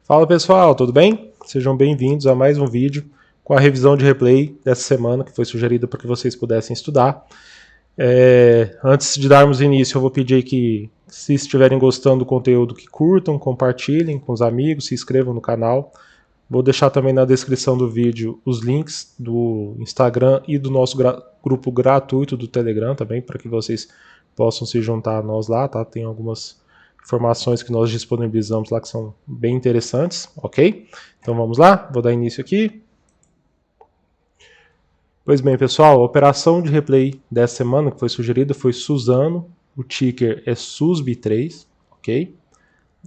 Fala pessoal, tudo bem? Sejam bem-vindos a mais um vídeo com a revisão de replay dessa semana que foi sugerida para que vocês pudessem estudar. Antes de darmos início, eu vou pedir que, se estiverem gostando do conteúdo, que curtam, compartilhem com os amigos, se inscrevam no canal. Vou deixar também na descrição do vídeo os links do Instagram e do nosso grupo gratuito do Telegram também, para que vocês possam se juntar a nós lá, tá? Tem algumas informações que nós disponibilizamos lá que são bem interessantes, ok? Então vamos lá, vou dar início aqui. Pois bem, pessoal, a operação de replay dessa semana que foi sugerida foi Suzano, o ticker é SUSB3, ok?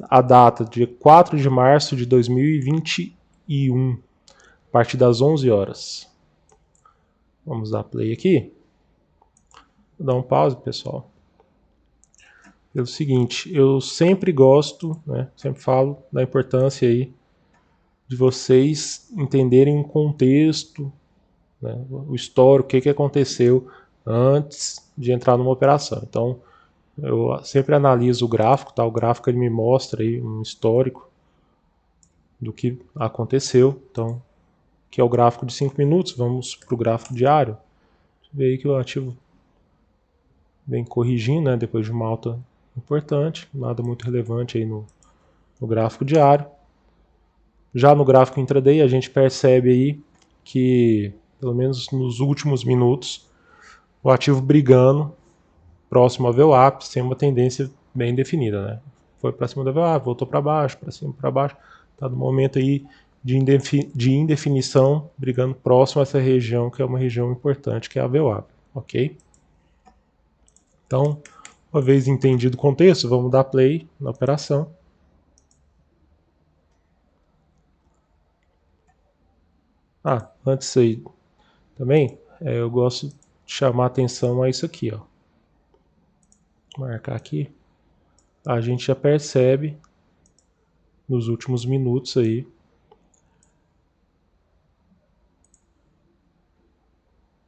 A data de 4 de março de 2021, a partir das 11 horas. Vamos dar play aqui. Vou dar um pause, pessoal. É o seguinte, eu sempre gosto, né, sempre falo da importância aí de vocês entenderem o contexto, né, o histórico, o que aconteceu antes de entrar numa operação. Então, eu sempre analiso o gráfico, tá? O gráfico ele me mostra aí um histórico do que aconteceu. Então, que é o gráfico de 5 minutos, vamos para o gráfico diário. Vê aí que o ativo vem corrigindo, né, depois de uma alta importante, nada muito relevante aí no gráfico diário. Já no gráfico intraday a gente percebe aí que, pelo menos nos últimos minutos, o ativo brigando próximo ao VWAP, sem uma tendência bem definida, né? Foi para cima do VWAP, voltou para baixo, para cima, para baixo, está no momento aí de indefinição, brigando próximo a essa região, que é uma região importante, que é a VWAP, ok? Então, uma vez entendido o contexto, vamos dar play na operação. Antes aí também, eu gosto de chamar atenção a isso aqui, ó. Vou marcar aqui. A gente já percebe nos últimos minutos aí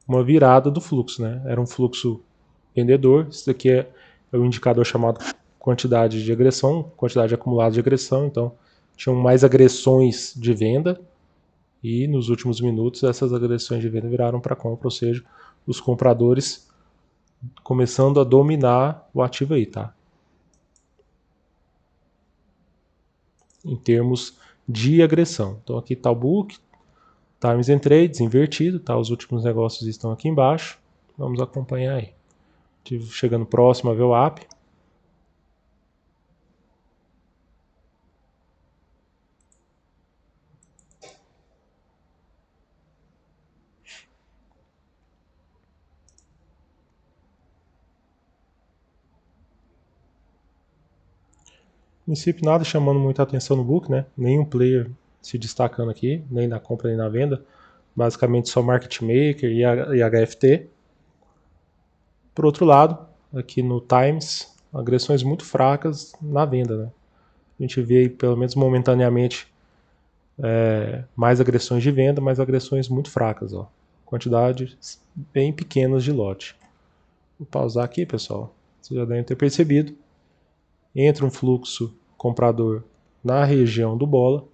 uma virada do fluxo, né? Era um fluxo vendedor. Isso daqui é o indicador chamado quantidade de agressão, quantidade acumulada de agressão. Então, tinham mais agressões de venda e nos últimos minutos essas agressões de venda viraram para compra, ou seja, os compradores começando a dominar o ativo aí, tá? Em termos de agressão. Então aqui está o book, Times and Trades invertido, tá? Os últimos negócios estão aqui embaixo. Vamos acompanhar aí. Ativo chegando próximo a VWAP. No princípio, nada chamando muita atenção no book, né? Nenhum player se destacando aqui, nem na compra nem na venda. Basicamente só Market Maker e HFT. Por outro lado, aqui no Times, agressões muito fracas na venda, né? A gente vê aí, pelo menos momentaneamente, mais agressões de venda, mas agressões muito fracas, ó. Quantidades bem pequenas de lote. Vou pausar aqui, pessoal. Vocês já devem ter percebido. Entra um fluxo comprador na região do bola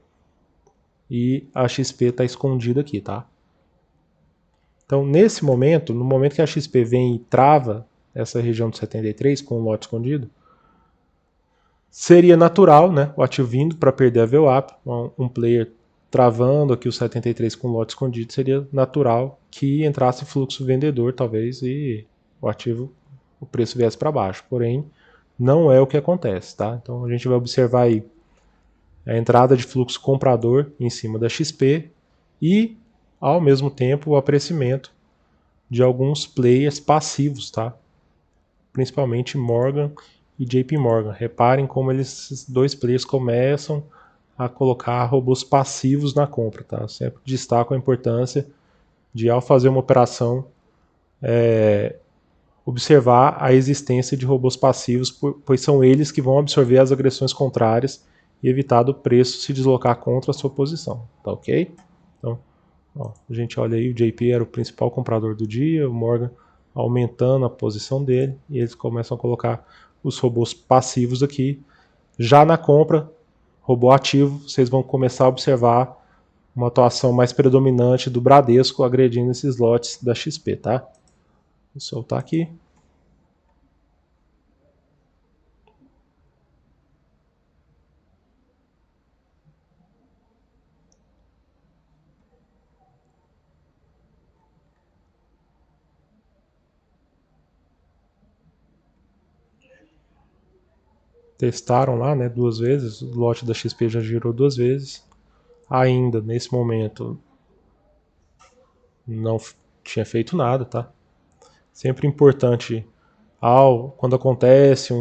e a XP está escondida aqui, tá? Então, nesse momento, no momento que a XP vem e trava essa região do 73 com o lote escondido, seria natural, né, o ativo vindo para perder a VWAP, um player travando aqui o 73 com o lote escondido, seria natural que entrasse fluxo vendedor, talvez, e o preço viesse para baixo. Porém, não é o que acontece, tá? Então a gente vai observar aí a entrada de fluxo comprador em cima da XP e, ao mesmo tempo, o apreciamento de alguns players passivos, tá? Principalmente Morgan e JP Morgan. Reparem como esses dois players começam a colocar robôs passivos na compra, tá? Sempre destaco a importância de, ao fazer uma operação, observar a existência de robôs passivos, pois são eles que vão absorver as agressões contrárias e evitar do preço se deslocar contra a sua posição, tá ok? Então, ó, a gente olha aí, o JP era o principal comprador do dia, o Morgan aumentando a posição dele, e eles começam a colocar os robôs passivos aqui. Já na compra, robô ativo, vocês vão começar a observar uma atuação mais predominante do Bradesco agredindo esses lotes da XP, tá? Vou soltar aqui. Testaram lá, né, 2 vezes, o lote da XP já girou 2 vezes. Ainda, nesse momento, não tinha feito nada, tá? Sempre importante, quando acontece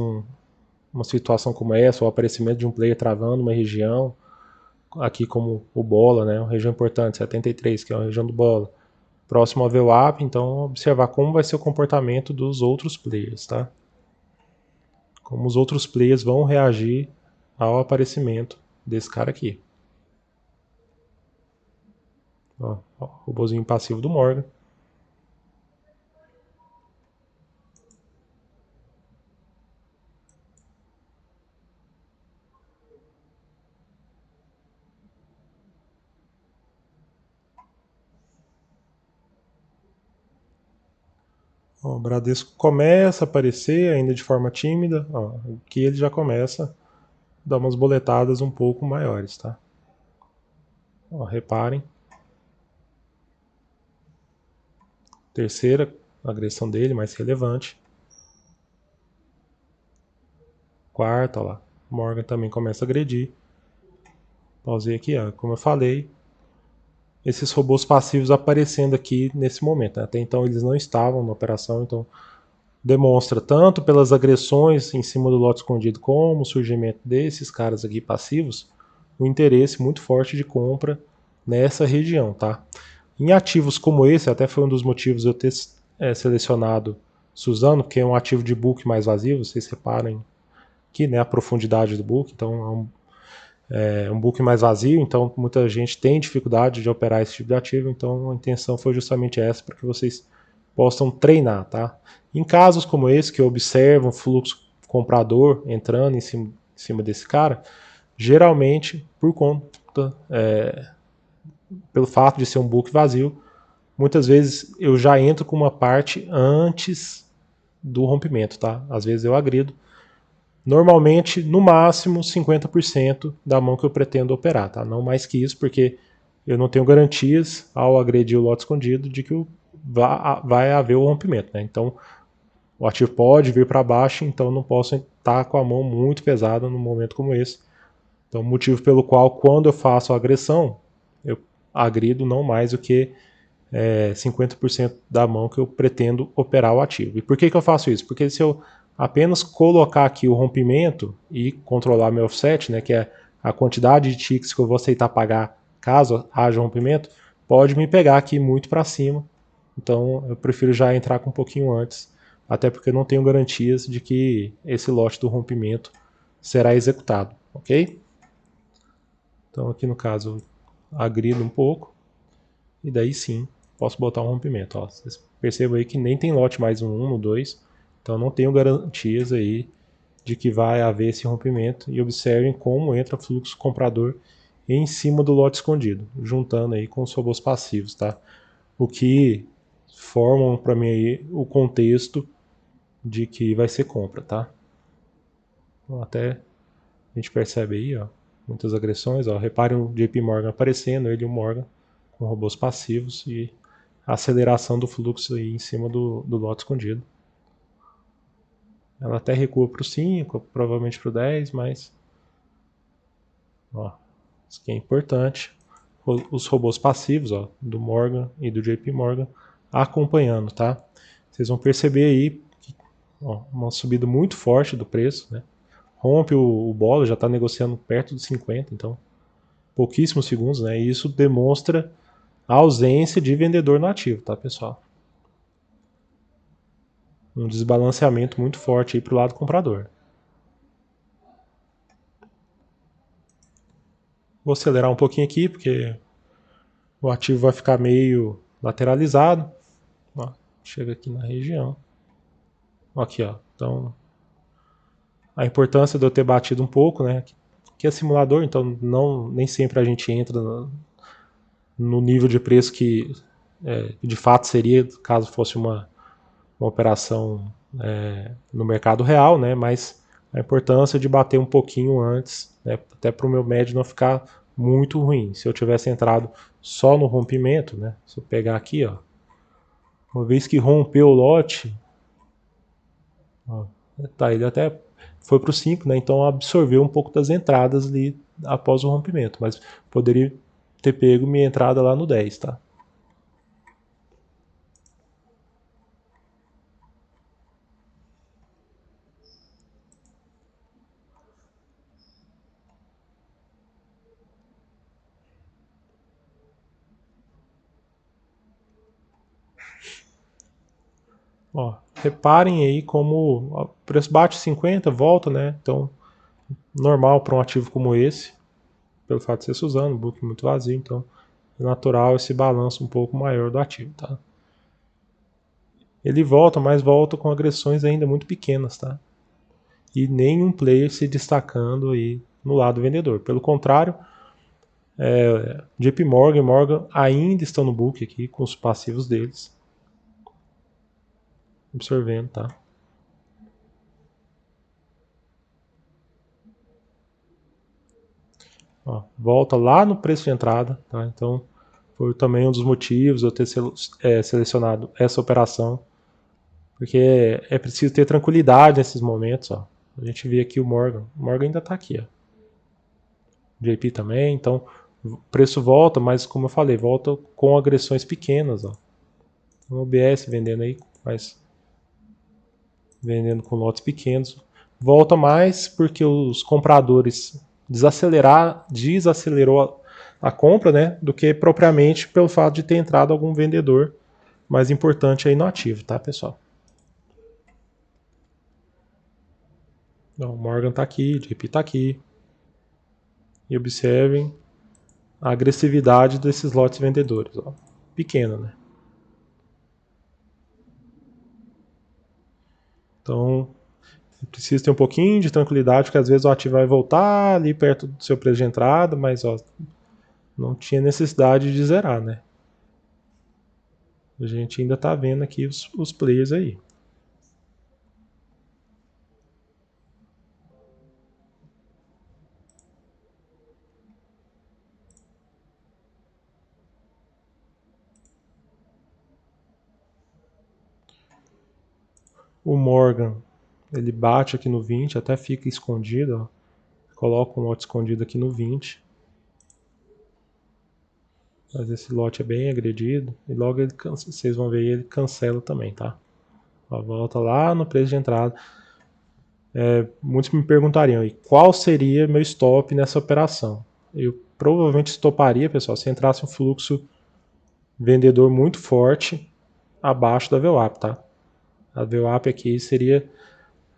uma situação como essa, o aparecimento de um player travando uma região, aqui como o bola, né, uma região importante, 73, que é uma região do bola, próximo ao VWAP, então observar como vai ser o comportamento dos outros players, tá? Como os outros players vão reagir ao aparecimento desse cara aqui. Ó, robozinho passivo do Morgan. Ó, o Bradesco começa a aparecer ainda de forma tímida, ó, aqui ele já começa a dar umas boletadas um pouco maiores, tá? Ó, reparem. Terceira agressão dele, mais relevante. Quarta, ó lá. Morgan também começa a agredir. Pausei aqui, ó, como eu falei, esses robôs passivos aparecendo aqui nesse momento, né? Até então eles não estavam na operação, então demonstra tanto pelas agressões em cima do lote escondido como o surgimento desses caras aqui passivos, um interesse muito forte de compra nessa região, tá? Em ativos como esse, até foi um dos motivos eu ter selecionado Suzano, que é um ativo de book mais vazio, vocês reparem aqui, né, a profundidade do book, então é um book mais vazio, então muita gente tem dificuldade de operar esse tipo de ativo, então a intenção foi justamente essa, para que vocês possam treinar, tá? Em casos como esse, que observam um fluxo comprador entrando em cima desse cara, geralmente, por conta, pelo fato de ser um book vazio, muitas vezes eu já entro com uma parte antes do rompimento, tá? Às vezes eu agrido. Normalmente, no máximo, 50% da mão que eu pretendo operar, tá? Não mais que isso, porque eu não tenho garantias ao agredir o lote escondido de que vai haver o rompimento, né? Então, o ativo pode vir para baixo, então não posso estar com a mão muito pesada num momento como esse. Então, motivo pelo qual, quando eu faço a agressão, eu agrido não mais do que 50% da mão que eu pretendo operar o ativo. E por que eu faço isso? Porque se eu apenas colocar aqui o rompimento e controlar meu offset, né, que é a quantidade de ticks que eu vou aceitar pagar caso haja rompimento, pode me pegar aqui muito para cima. Então eu prefiro já entrar com um pouquinho antes, até porque eu não tenho garantias de que esse lote do rompimento será executado, ok? Então aqui no caso agrido um pouco e daí sim posso botar um rompimento. Ó. Vocês percebam aí que nem tem lote mais no 2, então não tenho garantias aí de que vai haver esse rompimento e observem como entra fluxo comprador em cima do lote escondido, juntando aí com os robôs passivos, tá? O que formam para mim aí o contexto de que vai ser compra, tá? Então, até a gente percebe aí, ó, muitas agressões, ó. Reparem o JP Morgan aparecendo, ele e o Morgan com robôs passivos e a aceleração do fluxo aí em cima do lote escondido. Ela até recua para o 5, provavelmente para o 10, mas ó, isso aqui é importante. Os robôs passivos, ó, do Morgan e do JP Morgan acompanhando, tá? Vocês vão perceber aí que, ó, uma subida muito forte do preço, né? Rompe o bolo, já está negociando perto de 50, então pouquíssimos segundos, né? E isso demonstra a ausência de vendedor no ativo, tá, pessoal? Um desbalanceamento muito forte aí para o lado comprador. Vou acelerar um pouquinho aqui, porque o ativo vai ficar meio lateralizado. Ó, chega aqui na região. Aqui, ó. Então, a importância de eu ter batido um pouco, né? que é simulador, então nem sempre a gente entra no nível de preço que de fato seria caso fosse uma operação no mercado real, né? Mas a importância de bater um pouquinho antes, né? Até para o meu médio não ficar muito ruim. Se eu tivesse entrado só no rompimento, né? Se eu pegar aqui, ó, uma vez que rompeu o lote, ó, tá, ele até foi para o 5, né? Então absorveu um pouco das entradas ali após o rompimento, mas poderia ter pego minha entrada lá no 10, tá? Ó, reparem aí como o preço bate 50, volta, né? Então, normal para um ativo como esse, pelo fato de ser Suzano, book muito vazio, então é natural esse balanço um pouco maior do ativo, tá? Ele volta, mas volta com agressões ainda muito pequenas, tá? E nenhum player se destacando aí no lado vendedor. Pelo contrário, JP Morgan e Morgan ainda estão no book aqui com os passivos deles. Observando, tá? Ó, volta lá no preço de entrada, tá? Então, foi também um dos motivos eu ter selecionado essa operação, porque é preciso ter tranquilidade nesses momentos, ó. A gente vê aqui o Morgan ainda está aqui, ó. JP também, então o preço volta, mas como eu falei, volta com agressões pequenas, ó. O OBS vendendo aí, mas vendendo com lotes pequenos. Volta mais porque os compradores desacelerou a compra, né, do que propriamente pelo fato de ter entrado algum vendedor mais importante aí no ativo, tá, pessoal? Então, Morgan está aqui, JP está aqui. E observem a agressividade desses lotes vendedores. Ó. Pequena, né? Então, precisa ter um pouquinho de tranquilidade, porque às vezes o ativo vai voltar ali perto do seu preço de entrada, mas ó, não tinha necessidade de zerar, né? A gente ainda está vendo aqui os players aí. O Morgan, ele bate aqui no 20, até fica escondido, ó. Coloca um lote escondido aqui no 20. Mas esse lote é bem agredido. E logo ele vocês vão ver ele cancela também, tá? Ó, volta lá no preço de entrada. Muitos me perguntariam aí, qual seria meu stop nessa operação? Eu provavelmente estoparia, pessoal, se entrasse um fluxo vendedor muito forte abaixo da VWAP, tá? A VWAP aqui seria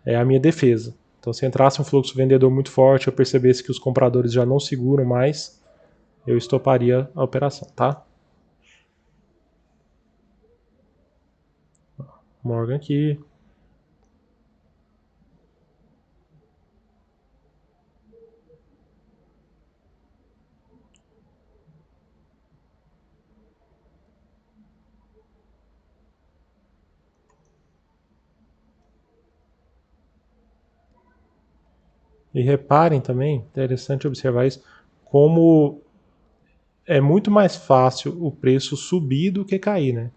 a minha defesa. Então, se entrasse um fluxo vendedor muito forte, eu percebesse que os compradores já não seguram mais, eu estoparia a operação, tá? Morgan aqui. E reparem também, interessante observar isso, como é muito mais fácil o preço subir do que cair, né?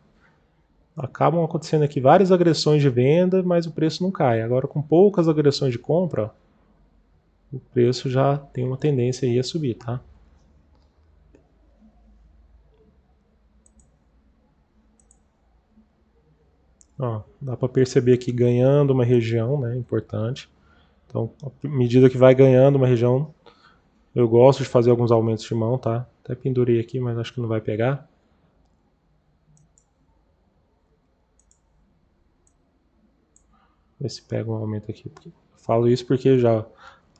Acabam acontecendo aqui várias agressões de venda, mas o preço não cai. Agora, com poucas agressões de compra, o preço já tem uma tendência aí a subir, tá? Ó, dá para perceber aqui ganhando uma região, né? Importante. Então, à medida que vai ganhando uma região, eu gosto de fazer alguns aumentos de mão, tá? Até pendurei aqui, mas acho que não vai pegar. Ver se pega um aumento aqui. Falo isso porque já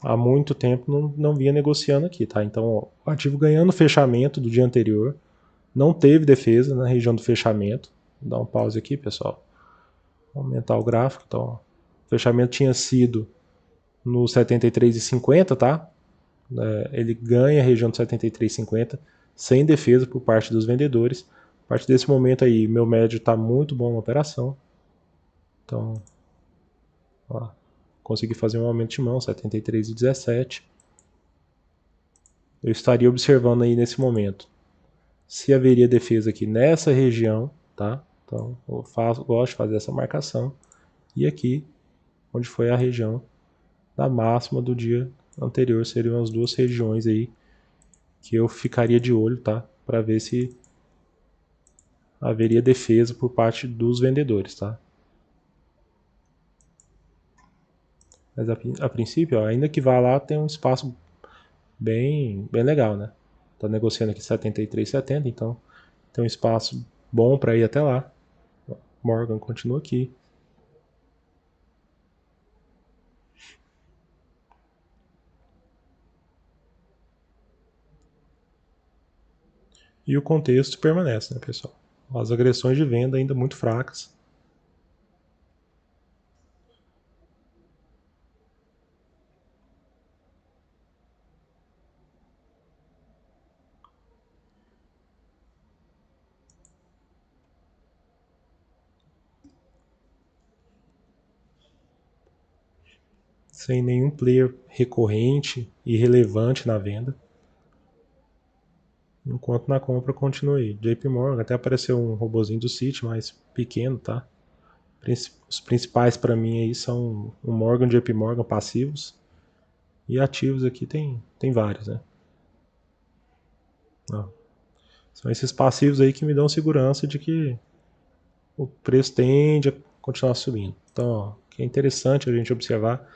há muito tempo não vinha negociando aqui, tá? Então, ó, o ativo ganhando fechamento do dia anterior, não teve defesa na região do fechamento. Vou dar um pause aqui, pessoal. Vou aumentar o gráfico. Então, ó, o fechamento tinha sido no 73,50, tá? Ele ganha a região de 73,50 sem defesa por parte dos vendedores. A partir desse momento aí, meu médio está muito bom na operação. Então, ó, consegui fazer um aumento de mão, 73,17. Eu estaria observando aí nesse momento se haveria defesa aqui nessa região, tá? Então, eu gosto de fazer essa marcação. E aqui, onde foi a região da máxima do dia anterior, seriam as duas regiões aí que eu ficaria de olho, tá? Para ver se haveria defesa por parte dos vendedores, tá? Mas a princípio, ó, ainda que vá lá, tem um espaço bem legal, né? Tá negociando aqui 73,70, então tem um espaço bom para ir até lá. Morgan continua aqui. E o contexto permanece, né, pessoal? As agressões de venda ainda muito fracas. Sem nenhum player recorrente e relevante na venda. Enquanto na compra continua aí. JP Morgan, até apareceu um robozinho do Citi, mais pequeno, tá? Os principais para mim aí são o Morgan, JP Morgan passivos. E ativos aqui tem vários, né? Ó, são esses passivos aí que me dão segurança de que o preço tende a continuar subindo. Então, ó, que é interessante a gente observar.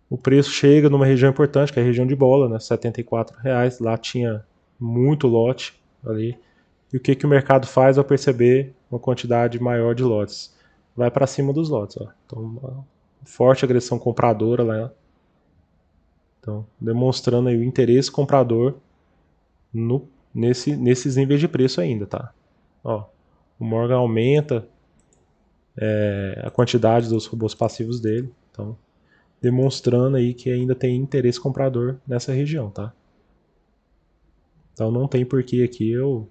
O preço chega numa região importante, que é a região de bola, né? R$74. Lá tinha muito lote ali. E o que o mercado faz ao perceber uma quantidade maior de lotes? Vai para cima dos lotes. Ó. Então, uma forte agressão compradora lá. Então, demonstrando aí o interesse comprador nesses níveis de preço ainda, tá? Ó, o Morgan aumenta a quantidade dos robôs passivos dele. Então, demonstrando aí que ainda tem interesse comprador nessa região, tá? Então não tem porquê aqui eu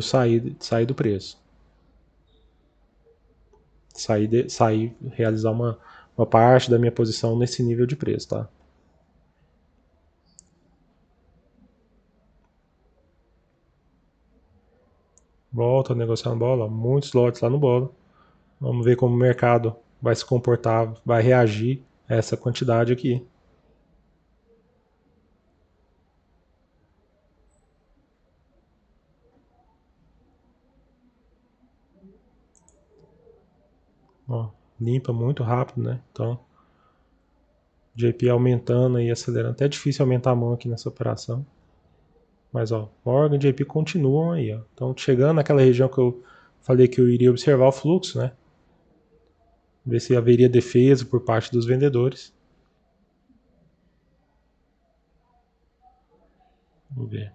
sair do preço. Realizar uma parte da minha posição nesse nível de preço, tá? Volta a negociar no bola, muitos lotes lá no bola. Vamos ver como o mercado vai se comportar, vai reagir a essa quantidade aqui. Ó, limpa muito rápido, né? Então, JP aumentando e acelerando. Até é difícil aumentar a mão aqui nessa operação. Mas ó, Morgan e JP continuam aí, ó. Então chegando naquela região que eu falei que eu iria observar o fluxo, né? Ver se haveria defesa por parte dos vendedores. Vamos ver.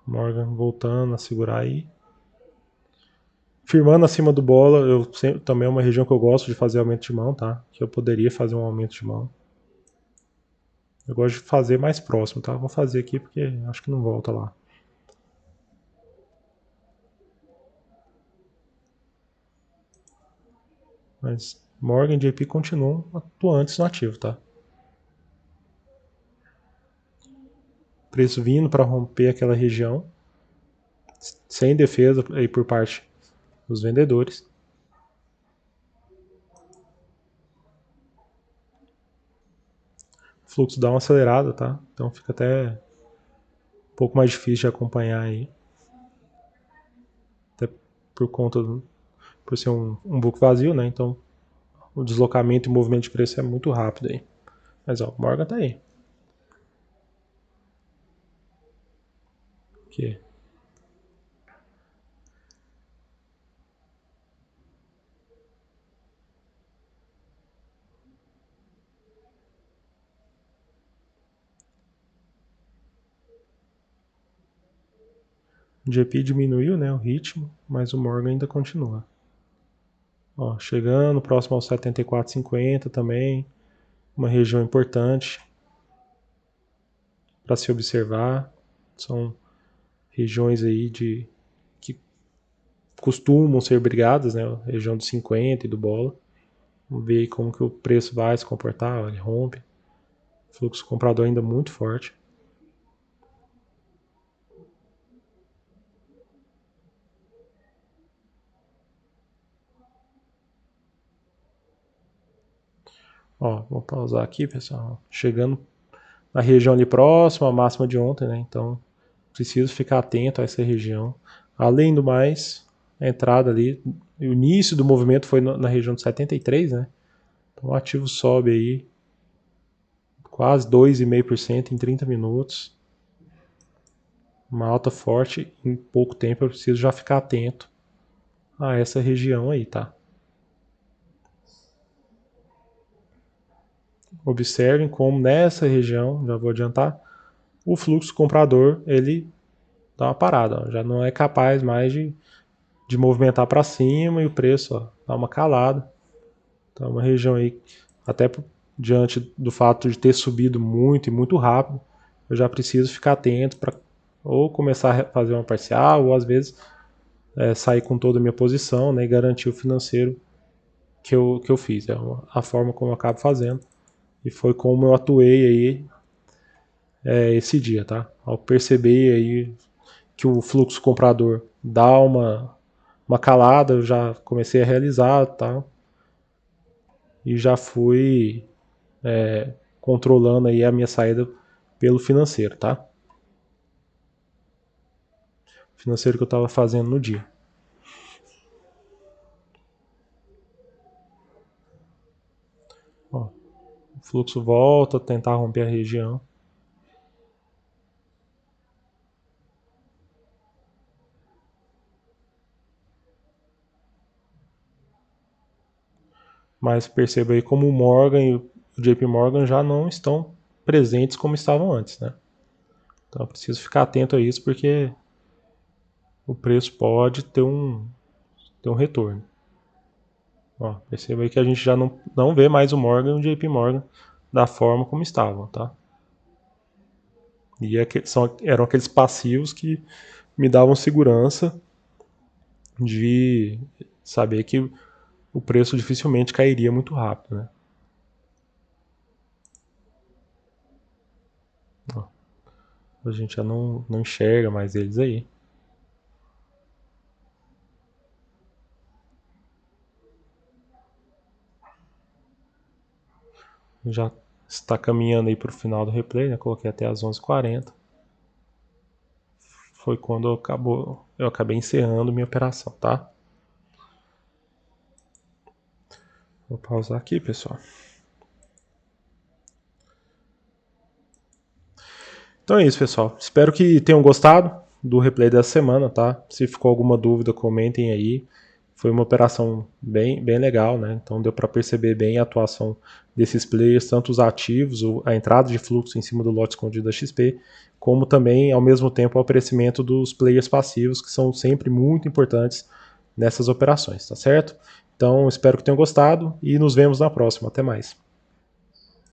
Morgan voltando a segurar aí. Firmando acima do bola, também é uma região que eu gosto de fazer aumento de mão, tá? Que eu poderia fazer um aumento de mão. Eu gosto de fazer mais próximo, tá? Vou fazer aqui porque acho que não volta lá. Mas Morgan e JP continuam atuantes no ativo, tá? Preço vindo para romper aquela região, sem defesa aí por parte dos vendedores. O fluxo dá uma acelerada, tá? Então fica até um pouco mais difícil de acompanhar aí. Até por ser um book vazio, né? Então o deslocamento e o movimento de preço é muito rápido aí. Mas ó, o Morgan tá aí. Que o JP diminuiu, né, o ritmo, mas o Morgan ainda continua. Ó, chegando próximo aos 74,50 também, uma região importante. para se observar. São regiões aí que costumam ser brigadas, né? A região do 50 e do bola. Vamos ver aí como que o preço vai se comportar. Ele rompe. Fluxo comprador ainda muito forte. Ó, vou pausar aqui, pessoal. Chegando na região ali próxima, a máxima de ontem, né? Então, preciso ficar atento a essa região. Além do mais, a entrada ali, o início do movimento foi na região de 73, né? Então, o ativo sobe aí quase 2,5% em 30 minutos. Uma alta forte em pouco tempo. Eu preciso já ficar atento a essa região aí, tá? Observem como nessa região, já vou adiantar, o fluxo comprador ele dá uma parada, ó, já não é capaz mais de movimentar para cima e o preço ó, dá uma calada. Então é uma região aí, até diante do fato de ter subido muito e muito rápido, eu já preciso ficar atento para ou começar a fazer uma parcial ou às vezes sair com toda a minha posição, né, e garantir o financeiro que eu fiz. É a forma como eu acabo fazendo e foi como eu atuei aí esse dia, tá? Ao perceber aí que o fluxo comprador dá uma calada, eu já comecei a realizar, tá? E já fui controlando aí a minha saída pelo financeiro, tá? Financeiro que eu estava fazendo no dia. Ó, o fluxo volta, tentar romper a região. Mas perceba aí como o Morgan e o JP Morgan já não estão presentes como estavam antes, né? Então eu preciso ficar atento a isso porque o preço pode ter um retorno. Ó, perceba aí que a gente já não vê mais o Morgan e o JP Morgan da forma como estavam, tá? E eram aqueles passivos que me davam segurança de saber que o preço dificilmente cairia muito rápido, né? Ó, a gente já não enxerga mais eles aí. Já está caminhando aí para o final do replay, né? Coloquei até as 11h40. Foi quando eu acabei encerrando minha operação, tá? Vou pausar aqui, pessoal. Então é isso, pessoal. Espero que tenham gostado do replay dessa semana, tá? Se ficou alguma dúvida, comentem aí. Foi uma operação bem legal, né? Então deu para perceber bem a atuação desses players, tanto os ativos, a entrada de fluxo em cima do lote escondido da XP, como também, ao mesmo tempo, o aparecimento dos players passivos, que são sempre muito importantes nessas operações, tá certo? Então espero que tenham gostado e nos vemos na próxima. Até mais.